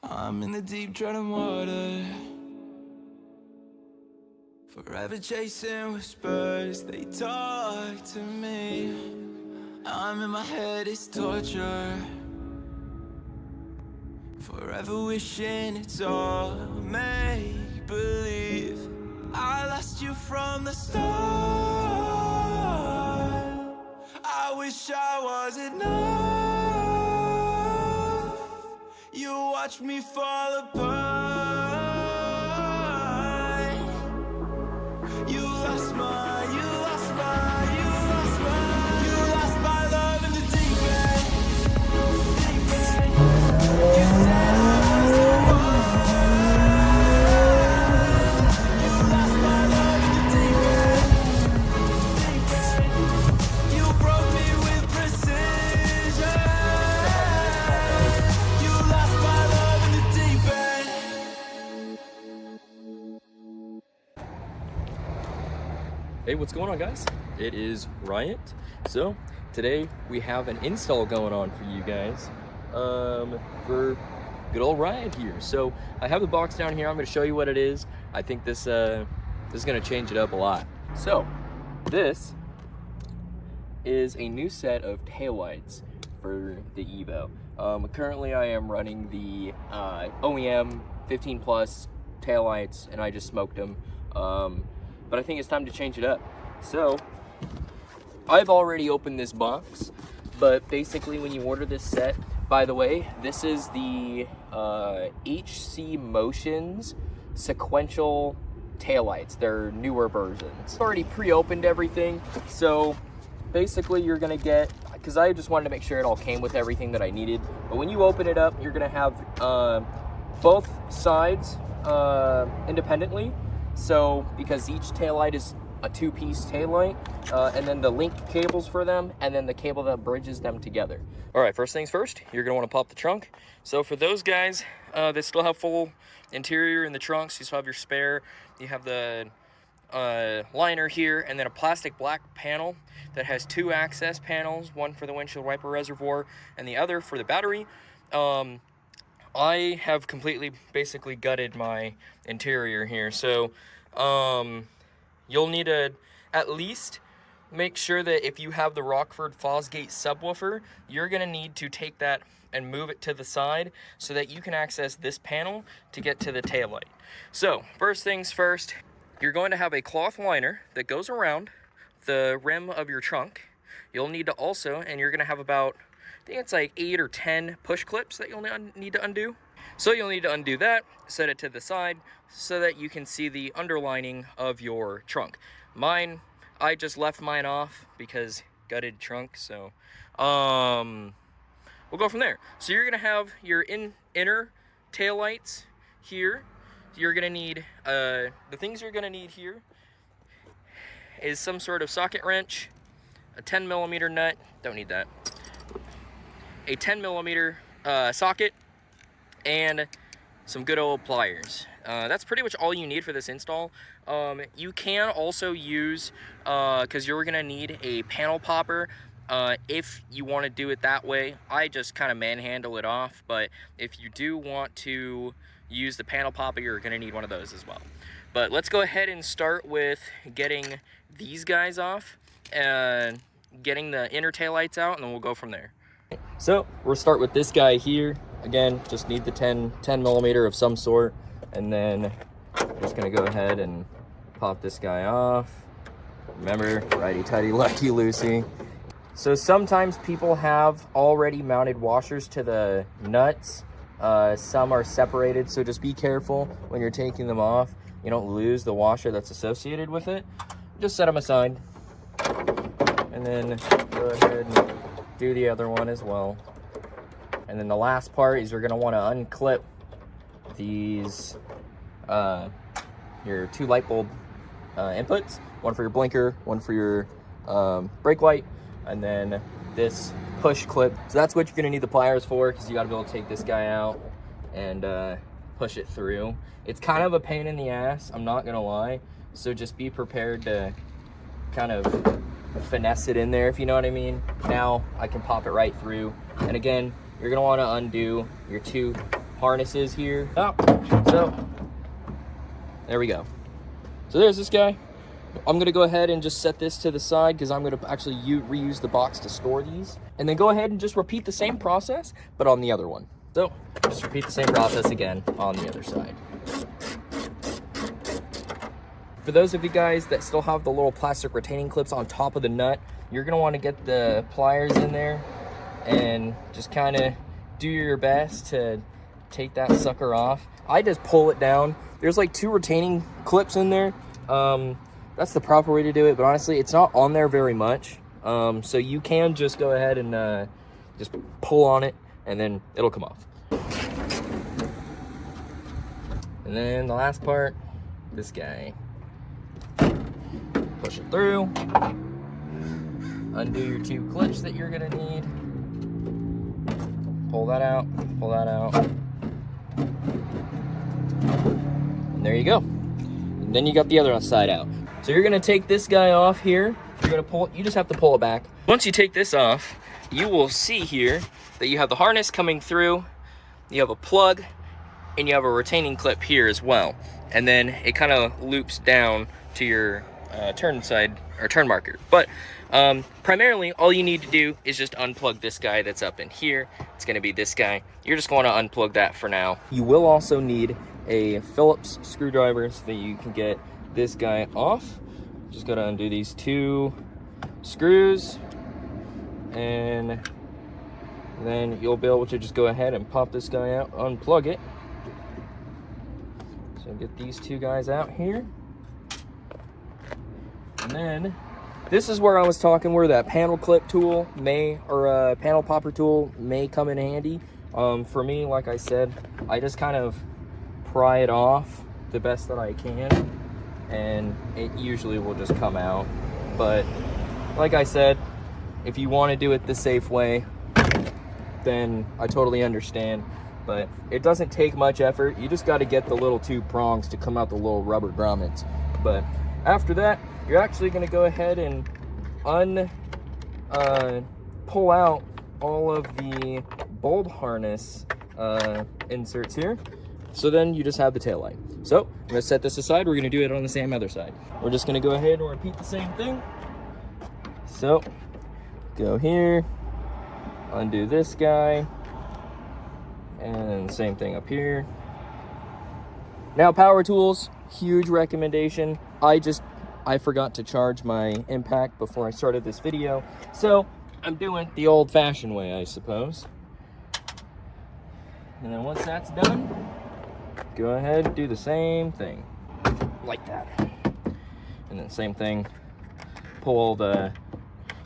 I'm in the deep treading water, forever chasing whispers, they talk to me. I'm in my head, it's torture, forever wishing it's all make believe. I lost you from the start, I wish I was enough. You watch me fall apart. You lost my love in the deep end. You said I was the one. You lost my love in the deep end. You broke me with precision. You lost my love in the deep end. Hey, what's going on, guys? It is Riot. So today we have an install going on for you guys for good old Riot here. So I have the box down here. I'm going to show you what it is. I think this is going to change it up a lot. So this is a new set of taillights for the Evo. Currently I am running the OEM 15 plus taillights, and I just smoked them. But I think it's time to change it up. So I've already opened this box, but basically when you order this set, by the way, this is the HCMotionz sequential taillights. They're newer versions. I've already pre-opened everything, so basically you're gonna get, because I just wanted to make sure it all came with everything that I needed, but when you open it up, you're gonna have both sides independently. So because each taillight is a two-piece taillight, and then the link cables for them, and then the cable that bridges them together. All right, first things first, you're gonna wanna pop the trunk. So for those guys that still have full interior in the trunks, you still have your spare, you have the liner here, and then a plastic black panel that has two access panels, one for the windshield wiper reservoir and the other for the battery. I have completely basically gutted my interior here, so you'll need to at least make sure that if you have the Rockford Fosgate subwoofer, you're gonna need to take that and move it to the side so that you can access this panel to get to the taillight. So first things first, you're going to have a cloth liner that goes around the rim of your trunk. You'll need to also, and you're gonna have about, I think it's like 8 or 10 push clips that you'll need to undo. So you'll need to undo that, set it to the side so that you can see the underlining of your trunk. Mine, I just left mine off because gutted trunk, so we'll go from there. So you're gonna have your inner tail lights here. You're gonna need, the things you're gonna need here is some sort of socket wrench, a 10mm nut, don't need that, a 10mm socket, and some good old pliers. That's pretty much all you need for this install. You can also use, because you're gonna need a panel popper, if you want to do it that way. I just kind of manhandle it off, but if you do want to use the panel popper, you're gonna need one of those as well. But let's go ahead and start with getting these guys off and getting the inner taillights out, and then we'll go from there. So we'll start with this guy here. Again, just need the 10mm of some sort, and then I'm just gonna go ahead and pop this guy off. Remember, righty-tighty, lefty-loosey. So sometimes people have already mounted washers to the nuts. Some are separated, so just be careful when you're taking them off. You don't lose the washer that's associated with it. Just set them aside, and then go ahead and do the other one as well. And then the last part is you're gonna wanna unclip these, your two light bulb inputs, one for your blinker, one for your brake light, and then this push clip. So that's what you're gonna need the pliers for, because you gotta be able to take this guy out and push it through. It's kind of a pain in the ass, I'm not gonna lie. So just be prepared to kind of finesse it in there, if you know what I mean. Now I can pop it right through. And again, you're gonna wanna undo your two harness is here. Oh, so there we go. So there's this guy. I'm gonna go ahead and just set this to the side because I'm gonna actually reuse the box to store these. And then go ahead and just repeat the same process, but on the other one. So just repeat the same process again on the other side. For those of you guys that still have the little plastic retaining clips on top of the nut, you're gonna wanna get the pliers in there and just kinda do your best to take that sucker off. I just pull it down. There's like 2 retaining clips in there. That's the proper way to do it, but honestly, it's not on there very much. So you can just go ahead and just pull on it and then it'll come off. And then the last part, this guy. Push it through. Undo your 2 clips that you're gonna need. Pull that out, pull that out. And there you go. And then you got the other side out. So you're gonna take this guy off here. You're gonna pull, you just have to pull it back. Once you take this off, you will see here that you have the harness coming through, you have a plug, and you have a retaining clip here as well. And then it kind of loops down to your turn side or turn marker. But primarily all you need to do is just unplug this guy that's up in here. It's gonna be this guy. You're just going to unplug that for now. You will also need a Phillips screwdriver so that you can get this guy off. Just gotta undo these 2 screws and then you'll be able to just go ahead and pop this guy out, unplug it. So get these 2 guys out here. And then this is where I was talking where that panel clip tool may, or a panel popper tool may come in handy. For me, like I said, I just kind of pry it off the best that I can and it usually will just come out. But like I said, if you want to do it the safe way, then I totally understand. But it doesn't take much effort. You just got to get the little 2 prongs to come out the little rubber grommets. But after that, you're actually going to go ahead and pull out all of the bulb harness inserts here. So then you just have the tail light. So I'm going to set this aside. We're going to do it on the same other side. We're just going to go ahead and repeat the same thing. So go here, undo this guy, and same thing up here. Now power tools, huge recommendation. I forgot to charge my impact before I started this video, so I'm doing the old-fashioned way, I suppose. And then once that's done, go ahead and do the same thing, like that. And then same thing, pull the,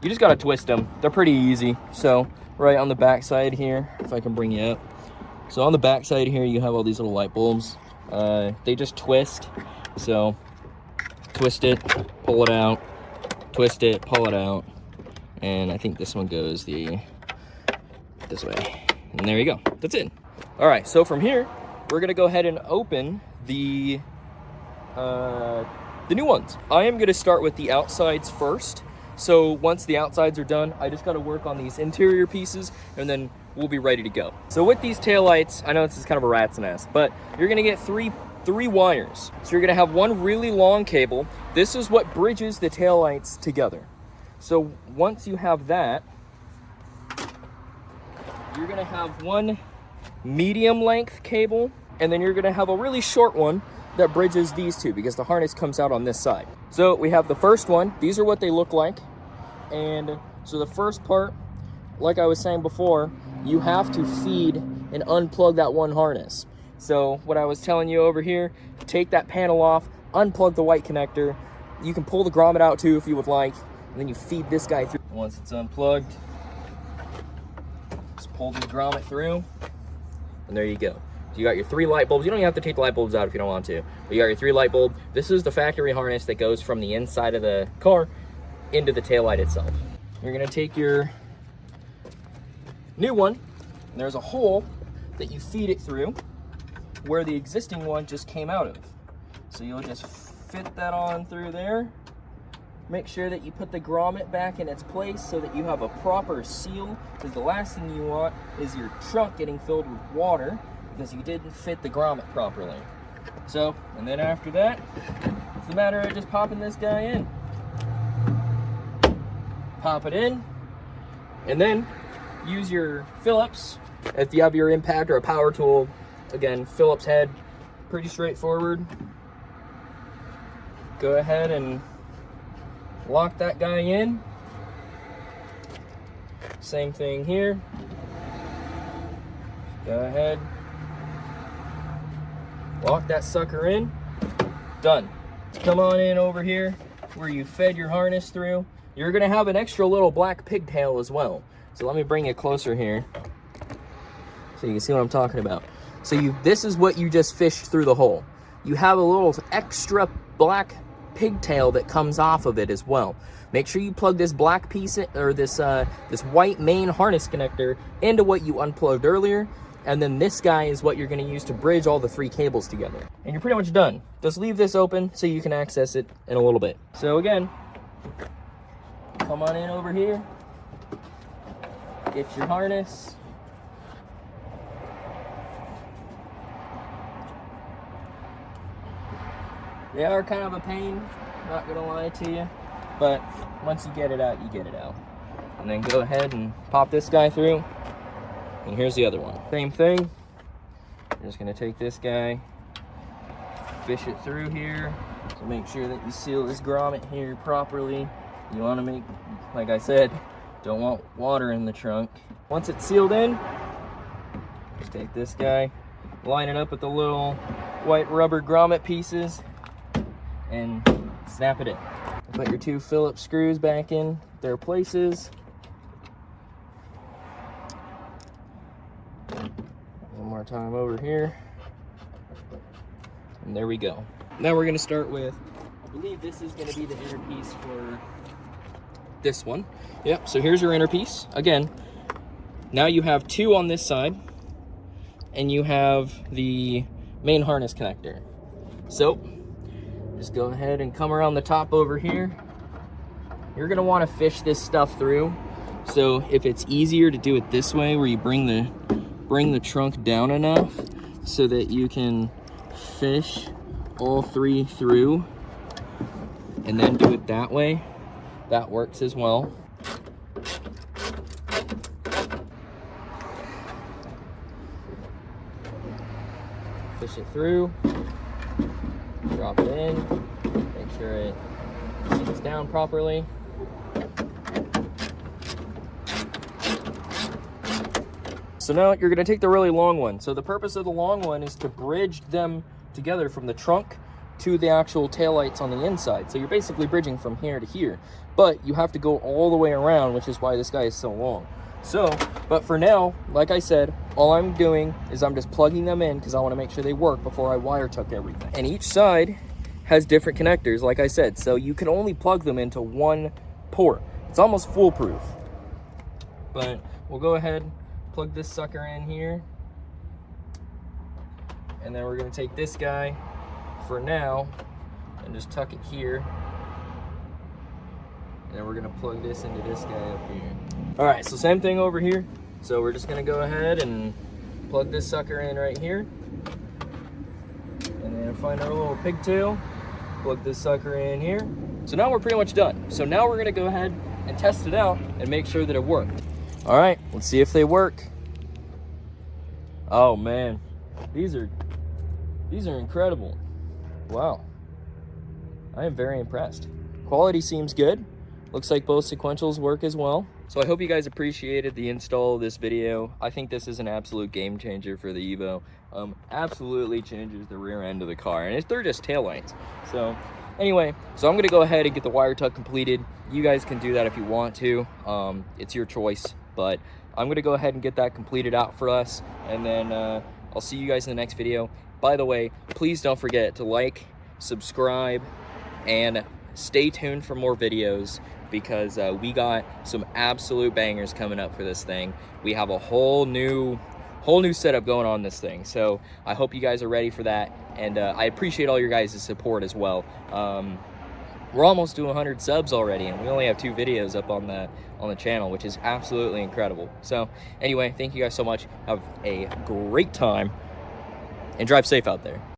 you just gotta twist them. They're pretty easy. So right on the back side here, if I can bring you up. So on the back side here, you have all these little light bulbs. They just twist, so twist it, pull it out, twist it, pull it out, and I think this one goes this way. And there you go. That's it. All right. So from here, we're gonna go ahead and open the new ones. I am gonna start with the outsides first. So once the outsides are done, I just gotta work on these interior pieces, and then we'll be ready to go. So with these taillights, I know this is kind of a rat's nest, but you're gonna get three wires. So you're gonna have one really long cable. This is what bridges the taillights together. So once you have that, you're gonna have one medium length cable, and then you're gonna have a really short one that bridges these two because the harness comes out on this side. So we have the first one. These are what they look like. And so the first part, like I was saying before, you have to feed and unplug that one harness. So what I was telling you over here, take that panel off, unplug the white connector. You can pull the grommet out too if you would like, and then you feed this guy through. Once it's unplugged, just pull the grommet through, and there you go. So you got your 3 light bulbs. You don't even have to take the light bulbs out if you don't want to, but you got your 3 light bulbs. This is the factory harness that goes from the inside of the car into the taillight itself. You're gonna take your new one, and there's a hole that you feed it through where the existing one just came out of. So you'll just fit that on through there. Make sure that you put the grommet back in its place so that you have a proper seal, because the last thing you want is your trunk getting filled with water, because you didn't fit the grommet properly. So, and then after that, it's the matter of just popping this guy in. Pop it in, and then use your Phillips. If you have your impact or a power tool, again, Phillips head, pretty straightforward. Go ahead and lock that guy in. Same thing here. Go ahead, lock that sucker in. Done. Come on in over here where you fed your harness through. You're gonna have an extra little black pigtail as well. So let me bring it closer here so you can see what I'm talking about. So this is what you just fished through the hole. You have a little extra black pigtail that comes off of it as well. Make sure you plug this black piece in, or this white main harness connector into what you unplugged earlier, and then this guy is what you're going to use to bridge all the 3 cables together. And you're pretty much done. Just leave this open so you can access it in a little bit. So again, come on in over here, get your harness. They are kind of a pain, not gonna lie to you, but once you get it out, you get it out. And then go ahead and pop this guy through, and here's the other one. Same thing, you're just gonna take this guy, fish it through here, to make sure that you seal this grommet here properly. You wanna make, like I said, don't want water in the trunk. Once it's sealed in, just take this guy, line it up with the little white rubber grommet pieces, and snap it in. Put your 2 Phillips screws back in their places. One more time over here. And there we go. Now we're gonna start with, I believe this is gonna be the inner piece for this one. Yep, so here's your inner piece. Again, now you have 2 on this side, and you have the main harness connector. So, just go ahead and come around the top over here. You're gonna wanna fish this stuff through. So if it's easier to do it this way, where you bring the trunk down enough so that you can fish all 3 through, and then do it that way, that works as well. Fish it through. Drop it in, make sure it sits down properly. So now you're gonna take the really long one. So the purpose of the long one is to bridge them together from the trunk to the actual taillights on the inside. So you're basically bridging from here to here, but you have to go all the way around, which is why this guy is so long. So, but for now, like I said, all I'm doing is I'm just plugging them in because I want to make sure they work before I wire tuck everything. And each side has different connectors, like I said, so you can only plug them into one port. It's almost foolproof. But we'll go ahead, plug this sucker in here, and then we're going to take this guy for now and just tuck it here. And then we're gonna plug this into this guy up here. All right, so same thing over here. So we're just gonna go ahead and plug this sucker in right here. And then find our little pigtail, plug this sucker in here. So now we're pretty much done. So now we're gonna go ahead and test it out and make sure that it worked. All right, let's see if they work. Oh man, these are incredible. Wow, I am very impressed. Quality seems good. Looks like both sequentials work as well. So I hope you guys appreciated the install of this video. I think this is an absolute game changer for the Evo. Absolutely changes the rear end of the car, and they're just taillights. So anyway, so I'm gonna go ahead and get the wire tuck completed. You guys can do that if you want to. It's your choice, but I'm gonna go ahead and get that completed out for us, and then I'll see you guys in the next video. By the way, please don't forget to like, subscribe, and stay tuned for more videos, because we got some absolute bangers coming up for this thing. We have a whole new setup going on this thing, so I hope you guys are ready for that, and I appreciate all your guys' support as well. We're almost to 100 subs already, and we only have 2 videos up on the channel, which is absolutely incredible. So anyway, thank you guys so much. Have a great time, and drive safe out there.